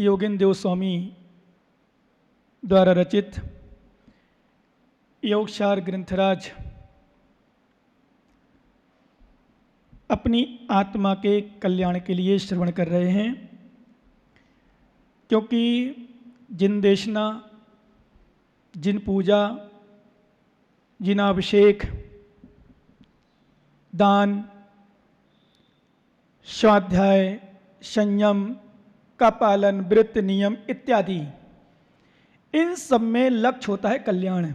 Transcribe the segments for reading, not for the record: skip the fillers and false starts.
योगेंद्र देव स्वामी द्वारा रचित योगसार ग्रंथराज अपनी आत्मा के कल्याण के लिए श्रवण कर रहे हैं, क्योंकि जिन देशना, जिन पूजा, जिन अभिषेक, दान, स्वाध्याय, संयम का पालन, व्रत, नियम इत्यादि, इन सब में लक्ष्य होता है कल्याण,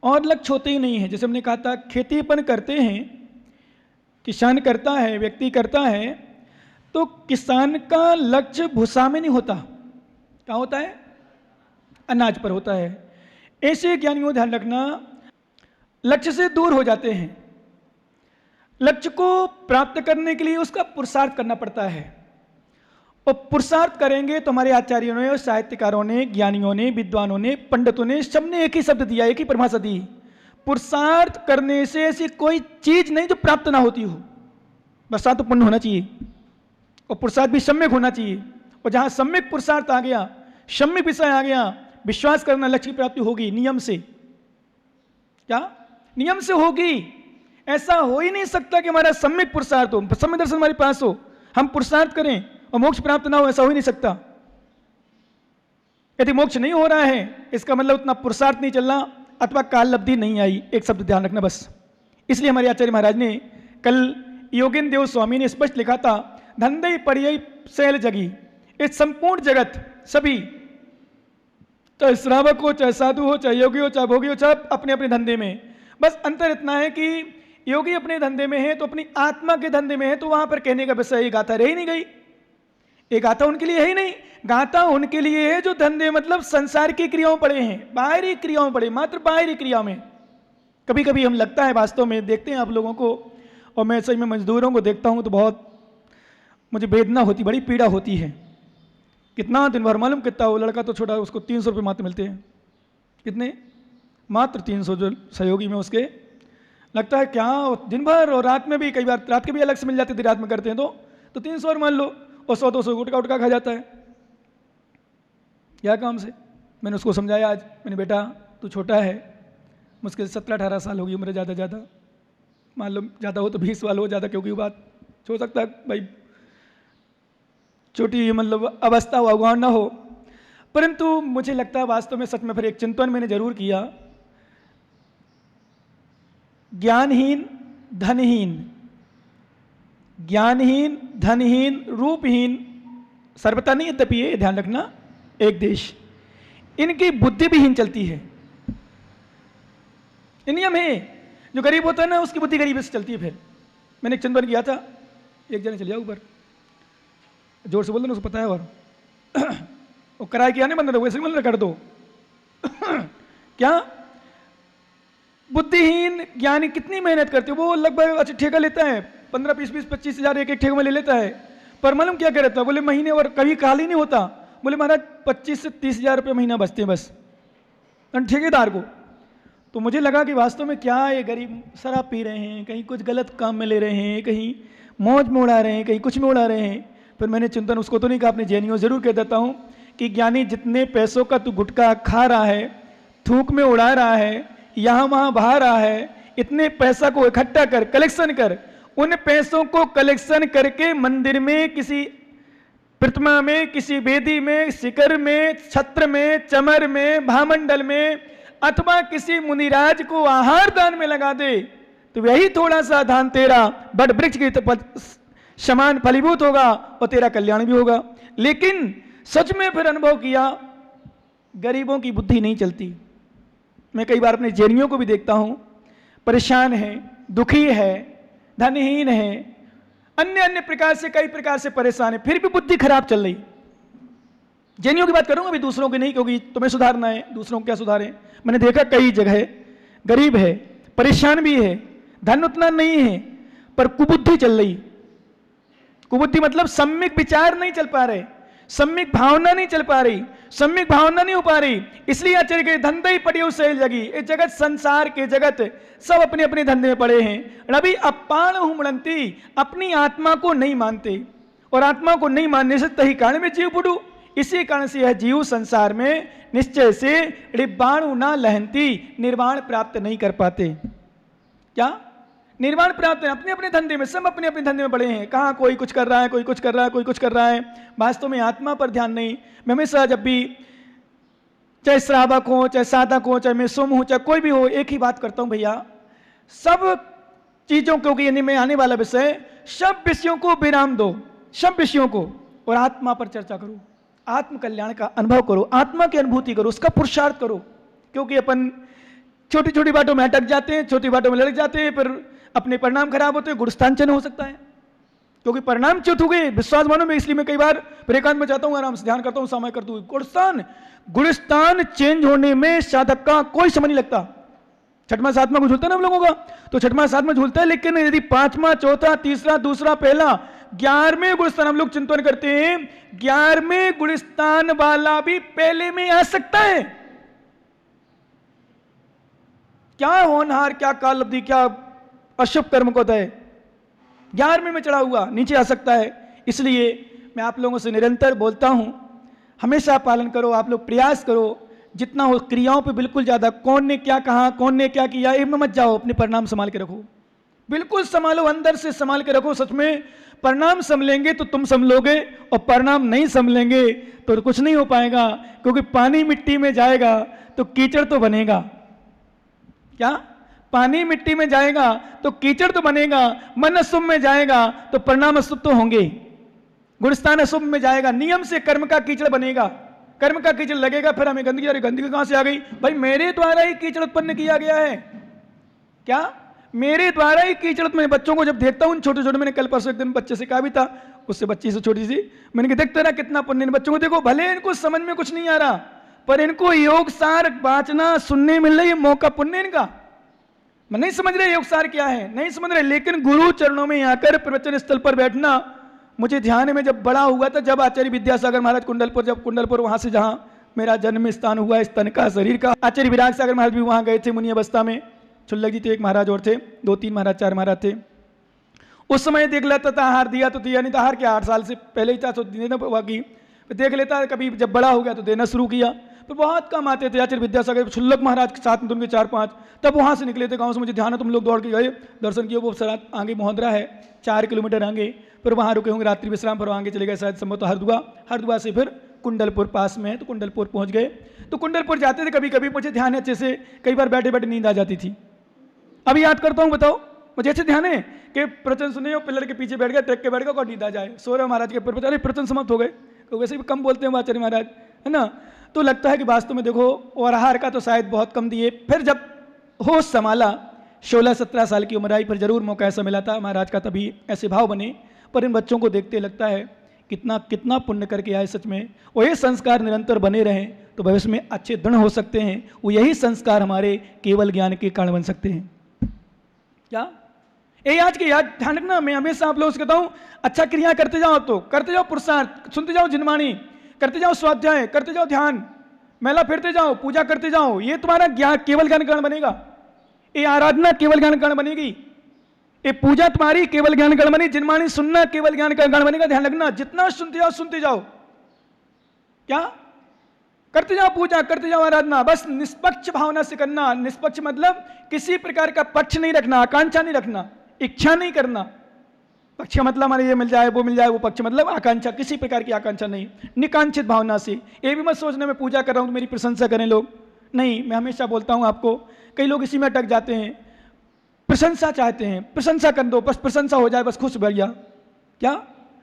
और लक्ष्य होते ही नहीं है। जैसे हमने कहा था, खेतीपन करते हैं, किसान करता है, व्यक्ति करता है, तो किसान का लक्ष्य भूसा में नहीं होता, क्या होता है? अनाज पर होता है। ऐसे ज्ञानियों ध्यान रखना, लक्ष्य से दूर हो जाते हैं। लक्ष्य को प्राप्त करने के लिए उसका पुरुषार्थ करना पड़ता है, और पुरुषार्थ करेंगे तो हमारे आचार्यों ने, साहित्यकारों ने, ज्ञानियों ने, विद्वानों ने, पंडितों ने, सबने एक ही शब्द दिया, एक ही परिभाषा दी, पुरुषार्थ करने से ऐसी कोई चीज नहीं जो प्राप्त ना होती हो। बस तो पुण्य होना चाहिए, और पुरुषार्थ भी सम्यक होना चाहिए, और जहां सम्यक पुरुषार्थ आ गया, सम्यक विषय आ गया, विश्वास करना लक्ष्य की प्राप्ति होगी नियम से। क्या नियम से होगी? ऐसा हो ही नहीं सकता कि हमारा सम्यक पुरुषार्थ हो, सम्यक दर्शन हमारे पास हो, हम पुरुषार्थ करें और मोक्ष प्राप्त ना हो, ऐसा हो ही नहीं सकता। यदि मोक्ष नहीं हो रहा है, इसका मतलब उतना पुरुषार्थ नहीं चलना, अथवा काल लब्धि नहीं आई। एक शब्द ध्यान रखना बस। इसलिए हमारे आचार्य महाराज ने, कल योगेंद्र देव स्वामी ने स्पष्ट लिखा था, धंधे पर्याय शैल जगी, इस संपूर्ण जगत, सभी, चाहे श्रावक हो, चाहे साधु हो, चाहे योगी हो, चाहे भोगी हो, चाहे अपने अपने धंधे में, बस अंतर इतना है कि योगी अपने धंधे में है तो अपनी आत्मा के धंधे में है, तो वहां पर कहने का विषय गाथा रह ही नहीं गई। ये गाथा उनके लिए है ही नहीं, गाथा उनके लिए है जो धंधे मतलब संसार की क्रियाओं पड़े हैं, बाहरी क्रियाओं पड़े, मात्र बाहरी क्रिया में। कभी कभी हम लगता है, वास्तव में देखते हैं आप लोगों को, और मैं सही में मजदूरों को देखता हूं तो बहुत मुझे वेदना होती, बड़ी पीड़ा होती है। कितना दिन भर, मालूम कितना, वो लड़का तो छोटा, उसको 300 रुपये मात्र मिलते हैं। कितने? मात्र 300, जो सहयोगी में उसके, लगता है क्या दिन भर, और रात में भी, कई बार रात के भी अलग से मिल जाते थे, रात में करते हैं तो 300 और मान लो, और 100-200 गुटका उटका खा जाता है। क्या काम से? मैंने उसको समझाया आज, मैंने बेटा तू छोटा है, मुश्किल 17-18 साल होगी उम्र, ज़्यादा मान लो, ज़्यादा हो तो 20 साल हो, ज़्यादा क्योंकि बात हो सकता है भाई छोटी मतलब अवस्था हो, अगुआ ना हो, परंतु मुझे लगता है वास्तव में सच में फिर एक चिंतन मैंने जरूर किया, ज्ञानहीन, धनहीन, ज्ञानहीन, धनहीन, रूपहीन, सर्वथा नहीं, यद्यपि ये ध्यान रखना, एक देश, इनकी बुद्धि भी हीन चलती है। ये नियम है, जो गरीब होता है ना, उसकी बुद्धि गरीब से चलती है। फिर मैंने एक चिंतन किया था, एक जने चले जाओ ऊपर, जोर से बोल दो, उसको पता है, और वो कराए किया नहीं बंद, वैसे ही कर दो। क्या बुद्धिहीन ज्ञानी कितनी मेहनत करते हो, वो लगभग अच्छा ठेका लेता है, 15, 20, 25 हज़ार एक ठेके में ले लेता है, पर मालूम क्या करता है, बोले महीने, और कभी खाली नहीं होता, बोले महाराज 25 से 30 हज़ार रुपये महीना बचते हैं बस ठेकेदार को। तो मुझे लगा कि वास्तव में क्या ये गरीब शराब पी रहे हैं, कहीं कुछ गलत काम में ले रहे हैं, कहीं मौज में उड़ा रहे हैं, कहीं कुछ में उड़ा रहे हैं। फिर मैंने चिंतन उसको तो नहीं कहा, अपने जैनियों जरूर कह देता हूँ कि ज्ञानी, जितने पैसों का तू गुटखा खा रहा है, थूक में उड़ा रहा है, यहाँ वहाँ बहा रहा है, इतने पैसा को इकट्ठा कर, कलेक्शन कर, उन पैसों को कलेक्शन करके मंदिर में, किसी प्रतिमा में, किसी वेदी में, शिखर में, छत्र में, चमर में, भामंडल में, अथवा किसी मुनिराज को आहार दान में लगा दे, तो वही थोड़ा सा दान तेरा बड़ वृक्ष के समान फलीभूत होगा, और तेरा कल्याण भी होगा। लेकिन सच में फिर अनुभव किया, गरीबों की बुद्धि नहीं चलती। मैं कई बार अपने जैनियों को भी देखता हूं, परेशान है, दुखी है, धनहीन है, अन्य प्रकार से, कई प्रकार से परेशान है, फिर भी बुद्धि खराब चल रही। जैनियों की बात करूंगा अभी, दूसरों की नहीं, क्योंकि तुम्हें सुधारना है, दूसरों को क्या सुधारें। मैंने देखा कई जगह गरीब है, परेशान भी है, धन उतना नहीं है, पर कुबुद्धि चल रही। कुबुद्धि मतलब सम्यक विचार नहीं चल पा रहे, सम्यक भावना नहीं चल पा रही, सम्यक भावना नहीं हो पा रही। इसलिए आचार्य के धंधे ही पड़े उसे जगी, ये जगत, संसार के जगत सब अपने अपने धंधे में पड़े हैं। रवि अपाण हुमड़ंती, अपनी आत्मा को नहीं मानते, और आत्मा को नहीं मानने से तही कारण में जीव बुडू। इसी कारण से यह जीव संसार में निश्चय से डिब्बाणु ना लहंती, निर्वाण प्राप्त नहीं कर पाते। क्या निर्वाण प्राप्त है? अपने अपने धंधे में, सब अपने अपने धंधे में बड़े हैं। कहाँ कोई कुछ कर रहा है, कोई कुछ कर रहा है, कोई कुछ कर रहा है, वास्तव में आत्मा पर ध्यान नहीं। मैं हमेशा जब भी, चाहे श्रावक हो, चाहे साधक हो, चाहे मैं सुम हूं, चाहे कोई भी हो, एक ही बात करता हूं भैया, सब चीजों को, यानी मैं आने वाला विषय, सब विषयों को विराम दो, सब विषयों को, और आत्मा पर चर्चा करो, आत्म कल्याण का अनुभव करो, आत्मा की अनुभूति करो, उसका पुरुषार्थ करो। क्योंकि अपन छोटी छोटी बातों में अटक जाते हैं, छोटी बातों में लड़ जाते हैं, फिर अपने परिणाम खराब होते हैं, गुणस्थान चयन हो सकता है, क्योंकि परिणाम च्युत हो गए विश्वास मानो में। इसलिए मैं कई बार फिर एकांत में जाता हूँ, आराम से ध्यान करता हूँ, समय करता हूँ। गुणस्थान चेंज होने में साधक का कोई समय नहीं लगता। छठवां सातवां को झूलता है ना हम लोगों का, तो छठवां सातवां झूलता है, लेकिन यदि पांचवां, चौथा, तीसरा, दूसरा, पहला, 11वें गुणस्थान हम लोग चिंतन करते हैं, 11वें गुणस्थान वाला भी पहले में आ सकता है। क्या होनहार, क्या काल अवधि, क्या अशुभ कर्म को है, 11वें में चढ़ा हुआ नीचे आ सकता है। इसलिए मैं आप लोगों से निरंतर बोलता हूं, हमेशा पालन करो, आप लोग प्रयास करो, जितना हो क्रियाओं पे बिल्कुल ज्यादा, कौन ने क्या कहा, कौन ने क्या किया, इनमें मत जाओ, अपने परिणाम संभाल के रखो, बिल्कुल संभालो, अंदर से संभाल के रखो। सच में परिणाम संभलेंगे तो तुम संभलोगे, और परिणाम नहीं संभलेंगे तो कुछ नहीं हो पाएगा, क्योंकि पानी मिट्टी में जाएगा तो कीचड़ तो बनेगा। क्या? पानी मिट्टी में जाएगा तो कीचड़ तो बनेगा, मन अशुभ में जाएगा तो परिणाम अशुभ तो होंगे, गुणस्थान अशुभ में जाएगा, नियम से कर्म का कीचड़ बनेगा, कर्म का कीचड़ लगेगा, फिर हमें गंदगी, अरे गंदगी कहां से आ गई भाई? मेरे द्वारा ही कीचड़ उत्पन्न किया गया है। क्या? मेरे द्वारा ही कीचड़। मैं बच्चों को जब देखता हूं छोटे छोटे, मैंने कल परसों एक दिन बच्चे से कहा भी था, उससे बच्ची से छोटी सी, मैंने कहा देखते ना कितना पुण्य बच्चों को, देखो भले इनको समझ में कुछ नहीं आ रहा, पर इनको योग सार बांचना सुनने मिल रही है, मौका पुण्य इनका। मैं नहीं समझ रहे योग सार क्या है, नहीं समझ रहे, लेकिन गुरु चरणों में आकर प्रवचन स्थल पर बैठना, मुझे ध्यान में जब बड़ा हुआ था, जब आचार्य विद्यासागर महाराज कुंडलपुर, जब कुंडलपुर वहां से जहां मेरा जन्म स्थान हुआ, इस तन का शरीर का, आचार्य विराग सागर महाराज भी वहां गए थे मुनि अवस्था में, छुल्लक जी थे, एक महाराज और थे, 2-3 महाराज, 4 महाराज थे। उस समय देख लेता था, आहार दिया तो दिया, नहीं था, आहार क्या 8 साल से पहले ही था, तो देना बाकी देख लेता, कभी जब बड़ा हो गया तो देना शुरू किया। तो बहुत कम आते थे आचार्य विद्यासागर, छुल्लक महाराज के साथ में उनके 4-5, तब वहां से निकले थे गांव से, मुझे ध्यान है, तुम लोग दौड़ के गए, दर्शन किए, वो सर आगे मोहद्रा है 4 किलोमीटर आगे, फिर वहां रुके होंगे रात्रि विश्राम, फिर आगे चले गए शायद संभवतः हरदुआ से फिर कुंडलपुर पास में है, तो कुंडलपुर पहुंच गए। तो कुंडलपुर जाते थे, कभी कभी मुझे ध्यान है अच्छे से, कई बार बैठे बैठे नींद आ जाती थी, अभी याद करता हूँ, बताओ मुझे अच्छे ध्यान है कि प्रवचन सुने, पिलर के पीछे बैठ गए, टेक के बैठ गए, और नींद आ जाए, सोरा महाराज के प्रवचन, प्रवचन समाप्त हो गए, तो वैसे भी कम बोलते हैं आचार्य महाराज, है ना। तो लगता है कि वास्तव में देखो, और आहार का तो शायद बहुत कम दिए। फिर जब होश संभाला, 16-17 साल की उम्र आई, फिर जरूर मौका ऐसा मिला था महाराज का, तभी ऐसे भाव बने। पर इन बच्चों को देखते लगता है कितना कितना पुण्य करके आए सच में, और ये संस्कार निरंतर बने रहें तो भविष्य में अच्छे दृढ़ हो सकते हैं, वो यही संस्कार हमारे केवल ज्ञान के कारण बन सकते हैं। क्या ये आज के याद ध्यान रखना, मैं हमेशा आप लोगों से कहता हूं, अच्छा क्रिया करते जाओ, तो करते जाओ पुरुषार्थ, सुनते जाओ जिनवाणी, करते जाओ स्वाध्याय, करते जाओ ध्यान, मेला फिरते जाओ, पूजा करते जाओ, ये तुम्हारा ज्ञान केवल ज्ञान कारण बनेगा, ये आराधना केवल ज्ञान कारण बनेगी, ये पूजा तुम्हारी केवल ज्ञान कारण बनेगी, जिनवाणी सुनना केवल ज्ञान कारण बनेगा। ध्यान रखना, जितना सुनते जाओ, क्या करते जाओ, पूजा करते जाओ, आराधना, बस निष्पक्ष भावना से करना। निष्पक्ष मतलब किसी प्रकार का पक्ष नहीं रखना, आकांक्षा नहीं रखना, इच्छा नहीं करना। पक्ष मतलब हमारे ये मिल जाए, वो मिल जाए, वो पक्ष मतलब आकांक्षा, किसी प्रकार की आकांक्षा नहीं, निकांक्षित भावना से। ये भी मत सोचना मैं पूजा कर रहा हूं तो मेरी प्रशंसा करें लोग, नहीं। मैं हमेशा बोलता हूं आपको, कई लोग इसी में अटक जाते हैं, प्रशंसा चाहते हैं, प्रशंसा कर दो, बस प्रशंसा हो जाए, बस खुश भैया। क्या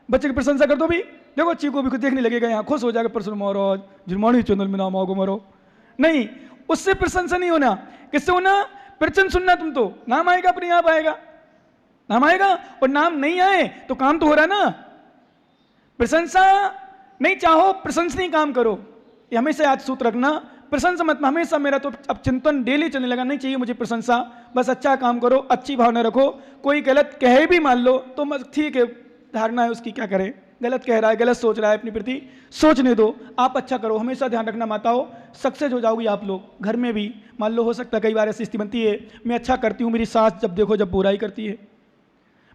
बच्चे की प्रशंसा कर दो भी, देखो चीको भी खुद देखने लगेगा, यहाँ खुश हो जाएगा, प्रसन्न महाराज जुर्मानी चंदल में नाम आओगे मरो, नहीं, उससे प्रशंसा नहीं होना। किससे होना? प्रवचन सुनना, तुम तो नाम आएगा, अपने आप आएगा, नाम आएगा, और नाम नहीं आए तो काम तो हो रहा ना। प्रशंसा नहीं चाहो, प्रशंसनीय काम करो, ये हमेशा याद सूत्र रखना। प्रशंसा मत, हमेशा मेरा तो अब चिंतन डेली चलने लगा, नहीं चाहिए मुझे प्रशंसा, बस अच्छा काम करो, अच्छी भावना रखो। कोई गलत कहे भी मान लो तो ठीक है, धारणा है उसकी, क्या करे, गलत कह रहा है, गलत सोच रहा है, अपनी प्रति सोचने दो, आप अच्छा करो। हमेशा ध्यान रखना माताओं, सक्सेस हो जाओगी आप लोग। घर में भी मान लो हो सकता है कई बार ऐसी स्थिति बनती है, मैं अच्छा करती हूँ, मेरी सास जब देखो जब बुराई करती है,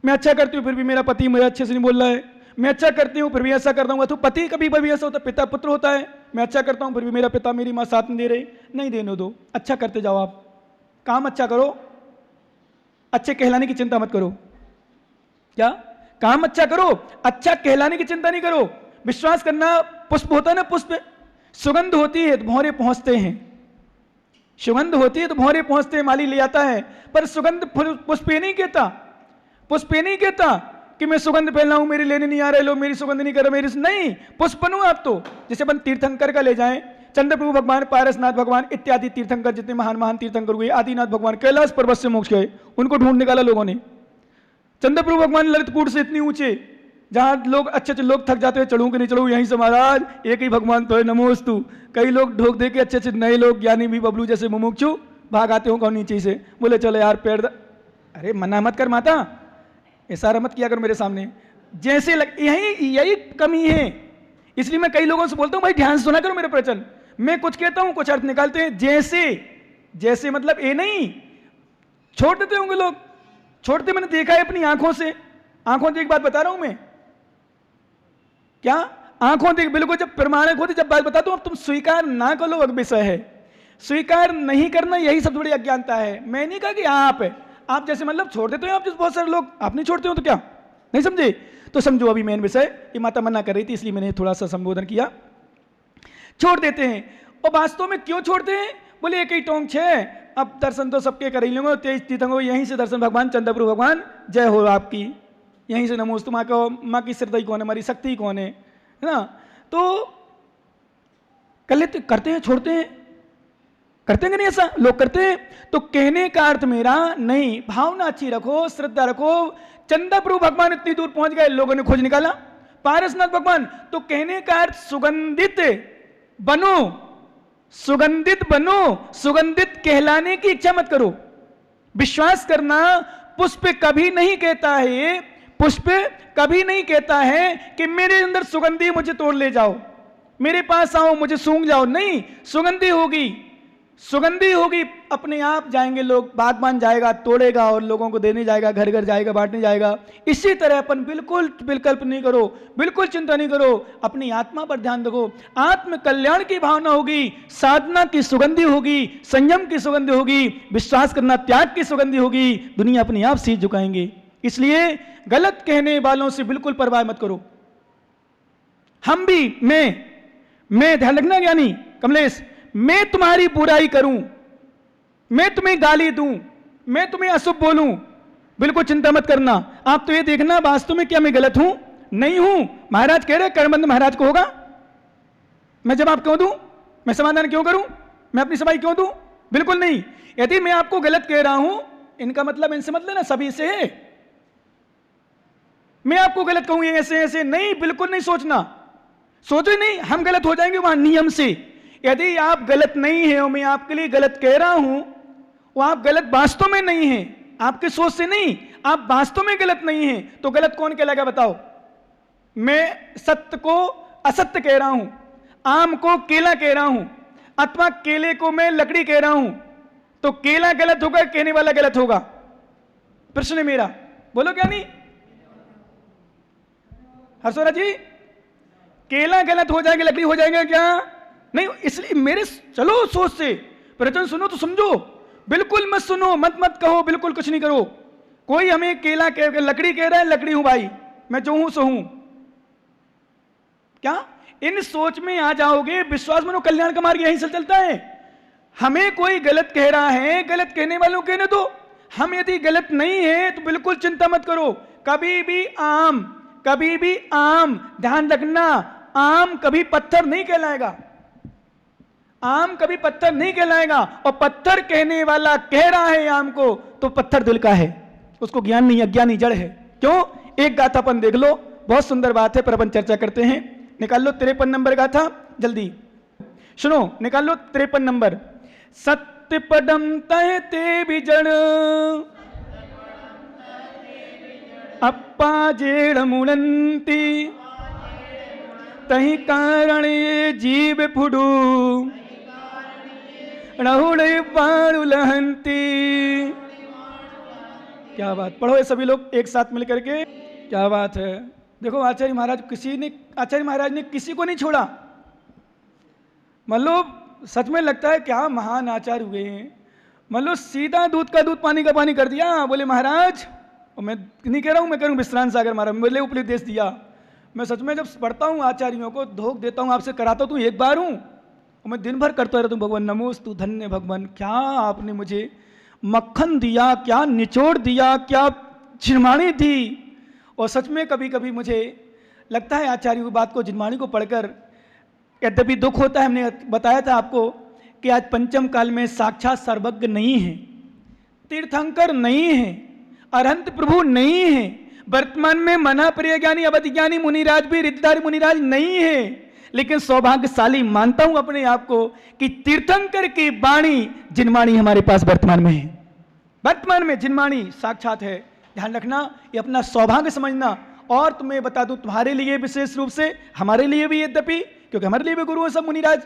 मैं अच्छा करती हूँ फिर भी मेरा पति मुझे अच्छे से नहीं बोल रहा है, मैं अच्छा करती हूँ फिर भी ऐसा करता हूँ, तो पति कभी कभी ऐसा होता है, पिता पुत्र होता है, मैं अच्छा करता हूँ फिर भी मेरा पिता मेरी माँ साथ नहीं दे रहे, नहीं देने दो, अच्छा करते जाओ, आप काम अच्छा करो, अच्छे कहलाने की चिंता मत करो। क्या काम अच्छा करो, अच्छा कहलाने की चिंता नहीं करो। विश्वास करना, पुष्प होता है ना, पुष्प सुगंध होती है तो भौरे पहुंचते हैं, सुगंध होती है तो भौरे पहुंचते हैं, माली ले आता है, पर सुगंध पुष्प ये नहीं कहता, पुष्प ये नहीं कहता कि मैं सुगंध फैला हूं, मेरे लेने नहीं आ रहे लोग, मेरी सुगंध नहीं कर रहे, मेरी नहीं, पुष्प बनू आप तो। जैसे अपन तीर्थंकर का ले जाएं, चंद्रप्रभु भगवान, पारसनाथ भगवान इत्यादि तीर्थंकर, जितने महान महान तीर्थंकर हुए, आदिनाथ भगवान कैलाश पर्वत से मोक्ष गए, उनको ढूंढ निकाला लोगों ने। चंद्रप्रभु भगवान ललितपुर से इतनी ऊंचे, जहां लोग अच्छे अच्छे लोग थक जाते हैं, चढ़ू कि नहीं चढ़ू, यहीं से महाराज एक ही भगवान तो है, नमोस्तु। कई लोग ढोक दे के अच्छे अच्छे नए लोग, ज्ञानी भी बबलू जैसे मुमुक्षु भाग आते हो कौन नीचे से, बोले चलो यार पैर अरे मना मत कर माता, इशारा मत किया कर मेरे सामने, जैसे यही कमी है। इसलिए मैं कई लोगों से बोलता हूं भाई ध्यान से सुना करो मेरे प्रवचन, मैं कुछ कहता हूं कुछ अर्थ निकालते हैं, जैसे जैसे मतलब ये नहीं, छोड़ देते होंगे लोग, छोड़ते मैंने देखा है अपनी आंखों से, आंखों से एक बात बता रहा हूं मैं, क्या आंखों देख, बिल्कुल जब प्रमाणिक होती, जब बात बताता हूं, अब तुम स्वीकार ना करो अग विषय है, स्वीकार नहीं करना यही सबसे बड़ी अज्ञानता है। मैं नहीं कहा कि आप जैसे मतलब छोड़ देते हो, आप जैसे बहुत सारे लोग आप नहीं छोड़ते हो तो क्या नहीं समझे, तो समझो अभी मेन विषय, ये माता मना कर रही थी इसलिए मैंने थोड़ा सा संबोधन किया। छोड़ देते हैं, और वास्तव में क्यों छोड़ते हैं, बोले एक ही टोंग छे, अब दर्शन तो सबके कर ही लेंगे, 23 तीर्थंकर यहीं से दर्शन, भगवान चंद्रप्रभु भगवान जय हो आपकी, यहीं से नमोस्तु, माँ को, माँ की श्रद्धा कौन है, हमारी शक्ति कौन है ना। तो कर लेते, करते हैं, छोड़ते हैं, करते हैं नहीं, ऐसा लोग करते हैं। तो कहने का अर्थ मेरा नहीं, भावना अच्छी रखो, श्रद्धा रखो। चंद्रप्रभु भगवान इतनी दूर पहुंच गए, लोगों ने खोज निकाला, पारसनाथ भगवान, तो कहने का अर्थ सुगंधित बनो, सुगंधित बनो, सुगंधित कहलाने की इच्छा मत करो। विश्वास करना, पुष्प कभी नहीं कहता है, पुष्प कभी नहीं कहता है कि मेरे अंदर सुगंधी, मुझे तोड़ ले जाओ, मेरे पास आओ, मुझे सूंघ जाओ, नहीं, सुगंधी होगी, सुगंधी होगी, अपने आप जाएंगे लोग, बागबान जाएगा तोड़ेगा और लोगों को देने जाएगा, घर घर जाएगा, बांटने जाएगा। इसी तरह अपन बिल्कुल विकल्प नहीं करो, बिल्कुल चिंता नहीं करो, अपनी आत्मा पर ध्यान रखो, आत्म कल्याण की भावना होगी, साधना की सुगंधी होगी, संयम की सुगंधी होगी, विश्वास करना त्याग की सुगंधी होगी, दुनिया अपने आप सीध झुकाएंगे। इसलिए गलत कहने वालों से बिल्कुल परवाह मत करो। हम भी, मैं ध्यान रखना ज्ञानी कमलेश, मैं तुम्हारी बुराई करूं, मैं तुम्हें गाली दूं, मैं तुम्हें अशुभ बोलूं, बिल्कुल चिंता मत करना। आप तो ये देखना वास्तव में क्या मैं गलत हूं, नहीं हूं। महाराज कह रहे कर्मबंध महाराज को होगा, मैं जवाब क्यों दूं, मैं समाधान क्यों करूं, मैं अपनी सफाई क्यों दूं, बिल्कुल नहीं। यदि मैं आपको गलत कह रहा हूं, इनका मतलब इनसे मत लेना सभी से है, मैं आपको गलत कहूं ऐसे ऐसे नहीं, बिल्कुल नहीं सोचना, सोचो नहीं, हम गलत हो जाएंगे वहां नियम से। यदि आप गलत नहीं है और मैं आपके लिए गलत कह रहा हूं, वो आप गलत वास्तव में नहीं है, आपके सोच से नहीं, आप वास्तव में गलत नहीं है, तो गलत कौन कहलाएगा बताओ। मैं सत्य को असत्य कह रहा हूं, आम को केला कह रहा हूं, अथवा केले को मैं लकड़ी कह रहा हूं, तो केला गलत होगा, कहने वाला गलत होगा। प्रश्न है मेरा, बोलो क्या नहीं हर्षोरा जी, केला गलत हो जाएगा, लकड़ी हो जाएगा क्या नहीं। इसलिए मेरे चलो सोच से प्रवचन सुनो तो समझो, बिल्कुल मत सुनो, मत कहो, बिल्कुल कुछ नहीं करो। कोई हमें केला कह, लकड़ी कह रहा है, लकड़ी हूं भाई, मैं जो हूं सो हूं, क्या इन सोच में आ जाओगे, विश्वास मनो कल्याण का मार्ग यहीं से चलता है। हमें कोई गलत कह रहा है, गलत कहने वालों कहने दो, हम यदि गलत नहीं है तो बिल्कुल चिंता मत करो। कभी भी आम ध्यान रखना, आम कभी पत्थर नहीं कहलाएगा, आम कभी पत्थर नहीं कहलाएगा। और पत्थर कहने वाला कह रहा है आम को, तो पत्थर दिल का है, उसको ज्ञान नहीं, अज्ञानी जड़ है। क्यों, एक गाथापन देख लो, बहुत सुंदर बात है, पर अपन चर्चा करते हैं। निकाल लो 53 नंबर गाथा, जल्दी सुनो, निकाल लो 53 नंबर। सत्य पदम तह ते बिजड़, अप्पा जेड़ मुड़ंती, तही कारण ये जीव फुडू, रहुड़े पाड़ू लहंती। क्या बात, पढ़ो ये सभी लोग एक साथ मिलकर के, क्या बात है, देखो आचार्य महाराज ने किसी को नहीं छोड़ा। मतलब सच में लगता है क्या महान आचार्य हुए हैं। मतलब सीधा दूध का दूध पानी का पानी कर दिया। बोले महाराज, और मैं नहीं कह रहा हूँ, मैं करूँ विश्रांत सागर महाराज, बोले उपदेश दिया। मैं सच में जब पढ़ता हूँ आचार्यों को, धोख देता हूँ, आपसे कराता हूँ एक बार हूँ, और मैं दिन भर करता रहता हूँ भगवान नमोस्तु धन्य भगवान, क्या आपने मुझे मक्खन दिया, क्या निचोड़ दिया, क्या जिनवाणी दी। और सच में कभी कभी मुझे लगता है आचार्य की बात को, जिनवाणी को पढ़कर यद्यपि दुख होता है। हमने बताया था आपको कि आज पंचम काल में साक्षात सर्वज्ञ नहीं है, तीर्थंकर नहीं है, अरहंत प्रभु नहीं है, वर्तमान में मना प्रिय ज्ञानी अवधिज्ञानी मुनिराज भी रिद्धधारी मुनिराज नहीं है। लेकिन सौभाग्यशाली मानता हूं अपने आप को कि तीर्थंकर की वाणी जिनवाणी हमारे पास वर्तमान में है। वर्तमान में जिनवाणी साक्षात है। ध्यान रखना, ये अपना सौभाग्य समझना। और तुम्हें बता दूं, तुम्हारे लिए विशेष रूप से, हमारे लिए भी यद्यपि, क्योंकि हमारे लिए भी गुरु हैं सब मुनिराज,